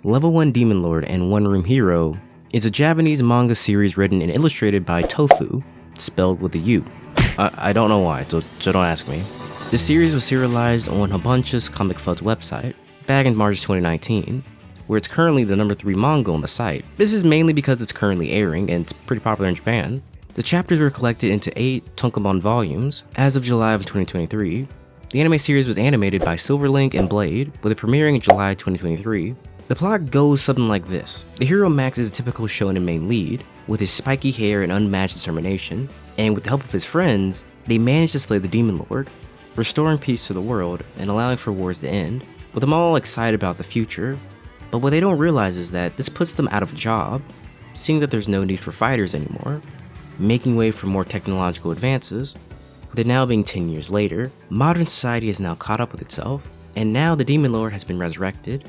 Level 1 Demon Lord and One Room Hero is a Japanese manga series written and illustrated by Tofu, spelled with a U. I don't know why, so don't ask me. The series was serialized on Hibonsha's Comic Fud's website back in March 2019, where it's currently the number 3 manga on the site. This is mainly because it's currently airing and it's pretty popular in Japan. The chapters were collected into 8 tankobon volumes as of July of 2023. The anime series was animated by Silverlink and Blade, with it premiering in July 2023. The plot goes something like this. The hero Max is a typical shonen main lead, with his spiky hair and unmatched determination, and with the help of his friends, they manage to slay the Demon Lord, restoring peace to the world and allowing for wars to end, with them all excited about the future. But what they don't realize is that this puts them out of a job, seeing that there's no need for fighters anymore, making way for more technological advances. With it now being 10 years later, modern society has now caught up with itself, and now the Demon Lord has been resurrected,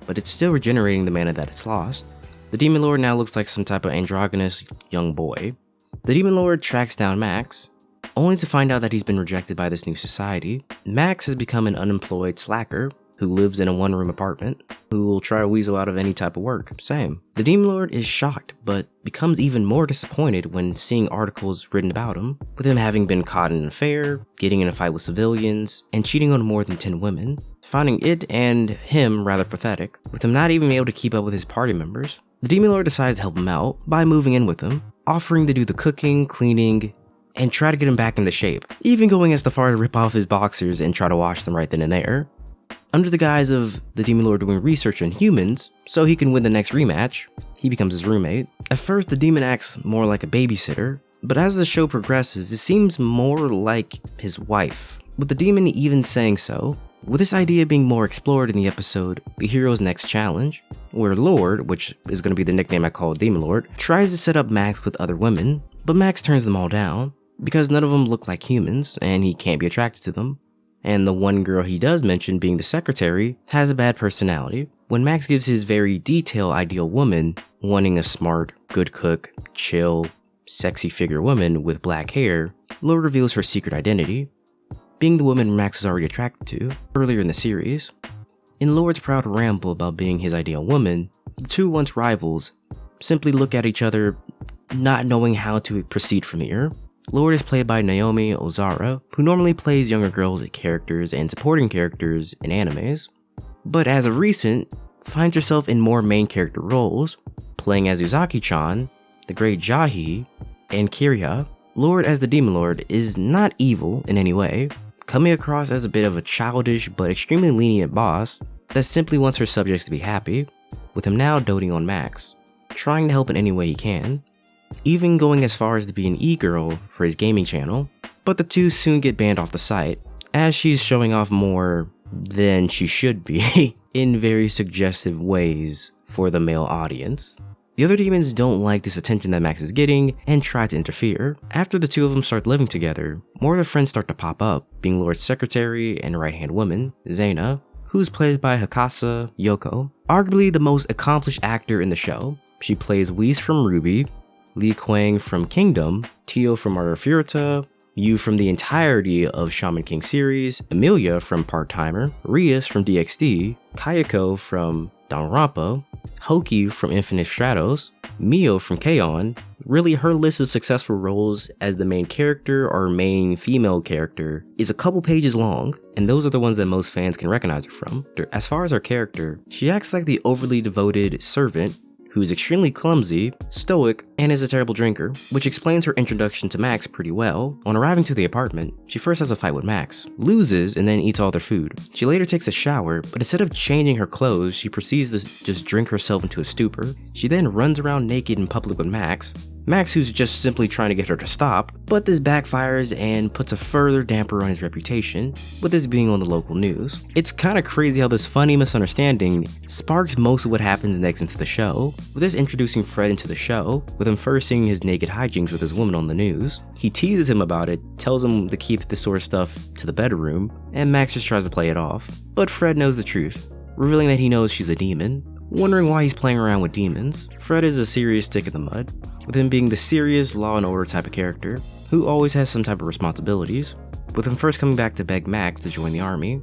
but it's still regenerating the mana that it's lost. The Demon Lord now looks like some type of androgynous young boy. The Demon Lord tracks down Max, only to find out that he's been rejected by this new society. Max has become an unemployed slacker who lives in a one-room apartment, who will try to weasel out of any type of work. Same. The Demon Lord is shocked, but becomes even more disappointed when seeing articles written about him, with him having been caught in an affair, getting in a fight with civilians, and cheating on more than 10 women, finding it and him rather pathetic, with him not even able to keep up with his party members. The Demon Lord decides to help him out by moving in with him, offering to do the cooking, cleaning, and try to get him back into shape, even going as far to rip off his boxers and try to wash them right then and there. Under the guise of the Demon Lord doing research on humans, so he can win the next rematch, he becomes his roommate. At first, the demon acts more like a babysitter, but as the show progresses, it seems more like his wife, with the demon even saying so, with this idea being more explored in the episode The Hero's Next Challenge, where Lord, which is going to be the nickname I call Demon Lord, tries to set up Max with other women, but Max turns them all down, because none of them look like humans, and he can't be attracted to them. And the one girl he does mention, being the secretary, has a bad personality. When Max gives his very detailed ideal woman, wanting a smart, good cook, chill, sexy figure woman with black hair, Lord reveals her secret identity, being the woman Max is already attracted to earlier in the series. In Lord's proud ramble about being his ideal woman, the two once rivals simply look at each other, not knowing how to proceed from here. Lord is played by Naomi Ozara, who normally plays younger girls as characters and supporting characters in animes, but as of recent, finds herself in more main character roles, playing as Uzaki-chan, the Great Jahi, and Kiriya. Lord as the Demon Lord is not evil in any way, coming across as a bit of a childish but extremely lenient boss that simply wants her subjects to be happy, with him now doting on Max, trying to help in any way he can, even going as far as to be an e-girl for his gaming channel, but the two soon get banned off the site, as she's showing off more than she should be in very suggestive ways for the male audience. The other demons don't like this attention that Max is getting and try to interfere. After the two of them start living together, more of their friends start to pop up, being Lord's secretary and right-hand woman, Zaina, who's played by Hakasa Yoko, arguably the most accomplished actor in the show. She plays Whis from Ruby, Li Kuang from Kingdom, Tio from Art of Furita, Yu from the entirety of Shaman King series, Emilia from Part-Timer, Rias from DxD, Kayako from Danganronpa, Hoki from Infinite Shadows, Mio from K-On! Really, her list of successful roles as the main character or main female character is a couple pages long, and those are the ones that most fans can recognize her from. As far as her character, she acts like the overly devoted servant who's extremely clumsy, stoic, and is a terrible drinker, which explains her introduction to Max pretty well. On arriving to the apartment, she first has a fight with Max, loses, and then eats all their food. She later takes a shower, but instead of changing her clothes, she proceeds to just drink herself into a stupor. She then runs around naked in public with Max, who's just simply trying to get her to stop, but this backfires and puts a further damper on his reputation, with this being on the local news. It's kinda crazy how this funny misunderstanding sparks most of what happens next into the show, with this introducing Fred into the show, with him first seeing his naked hijinks with his woman on the news. He teases him about it, tells him to keep this sort of stuff to the bedroom, and Max just tries to play it off. But Fred knows the truth, revealing that he knows she's a demon. Wondering why he's playing around with demons, Fred is a serious stick in the mud, with him being the serious law and order type of character, who always has some type of responsibilities, with him first coming back to beg Max to join the army.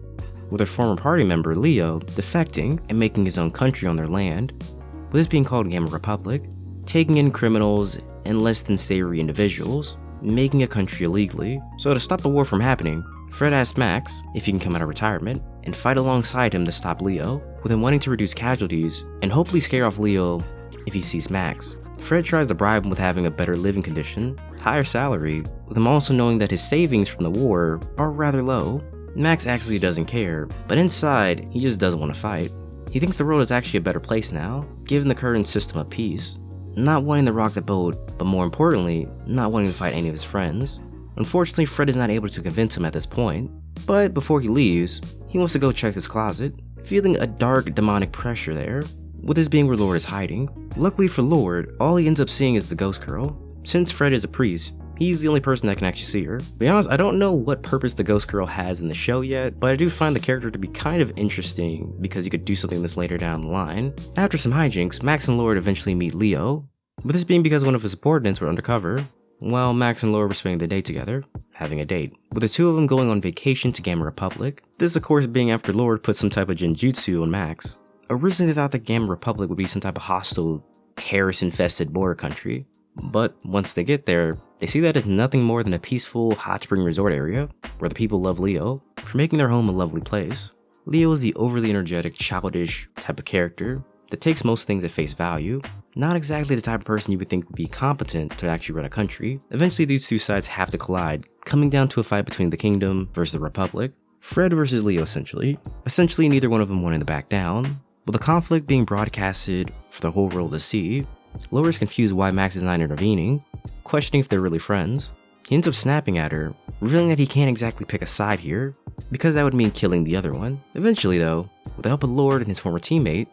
with her former party member Leo defecting and making his own country on their land, with this being called Gamma Republic, taking in criminals and less than savory individuals, making a country illegally. So to stop the war from happening, Fred asks Max if he can come out of retirement and fight alongside him to stop Leo, with him wanting to reduce casualties and hopefully scare off Leo if he sees Max. Fred tries to bribe him with having a better living condition, higher salary, with him also knowing that his savings from the war are rather low. Max actually doesn't care, but inside, he just doesn't want to fight. He thinks the world is actually a better place now, given the current system of peace, not wanting to rock the boat, but more importantly, not wanting to fight any of his friends. Unfortunately, Fred is not able to convince him at this point, but before he leaves, he wants to go check his closet, feeling a dark demonic pressure there, with this being where Lord is hiding. Luckily for Lord, all he ends up seeing is the ghost girl. Since Fred is a priest, he's the only person that can actually see her. To be honest, I don't know what purpose the ghost girl has in the show yet, but I do find the character to be kind of interesting because you could do something this later down the line. After some hijinks, Max and Lord eventually meet Leo, with this being because one of his subordinates were undercover, while Max and Lord were spending the day together, having a date, with the two of them going on vacation to Gamma Republic. This of course being after Lord put some type of genjutsu on Max. Originally they thought that Gamma Republic would be some type of hostile, terrorist-infested border country, but once they get there, they see that it's nothing more than a peaceful hot spring resort area, where the people love Leo for making their home a lovely place. Leo is the overly energetic, childish type of character that takes most things at face value, not exactly the type of person you would think would be competent to actually run a country. Eventually these two sides have to collide, coming down to a fight between the Kingdom versus the Republic, Fred versus Leo essentially neither one of them wanting to back down. With the conflict being broadcasted for the whole world to see, Lord is confused why Max is not intervening, questioning if they're really friends. He ends up snapping at her, revealing that he can't exactly pick a side here, because that would mean killing the other one. Eventually though, with the help of Lord and his former teammate,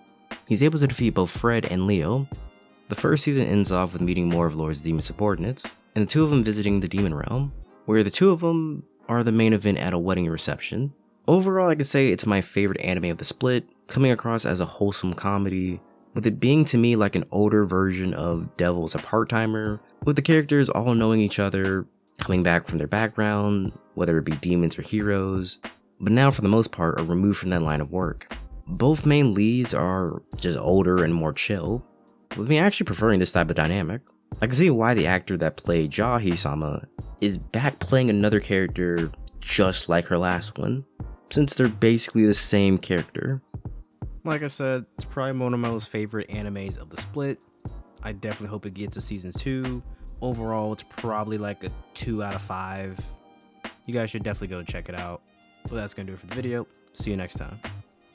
he's able to defeat both Fred and Leo. The first season ends off with meeting more of Lord's demon subordinates, and the two of them visiting the demon realm, where the two of them are the main event at a wedding reception. Overall, I could say it's my favorite anime of the split, coming across as a wholesome comedy, with it being to me like an older version of Devil's a Part-Timer, with the characters all knowing each other, coming back from their background, whether it be demons or heroes, but now for the most part are removed from that line of work. Both main leads are just older and more chill, with me actually preferring this type of dynamic. I can see why the actor that played Jahi-sama is back playing another character just like her last one, since they're basically the same character. Like I said, it's probably one of my most favorite animes of the split. I definitely hope it gets a season 2. Overall, it's probably like a 2 out of 5. You guys should definitely go check it out. Well, that's gonna do it for the video. See you next time.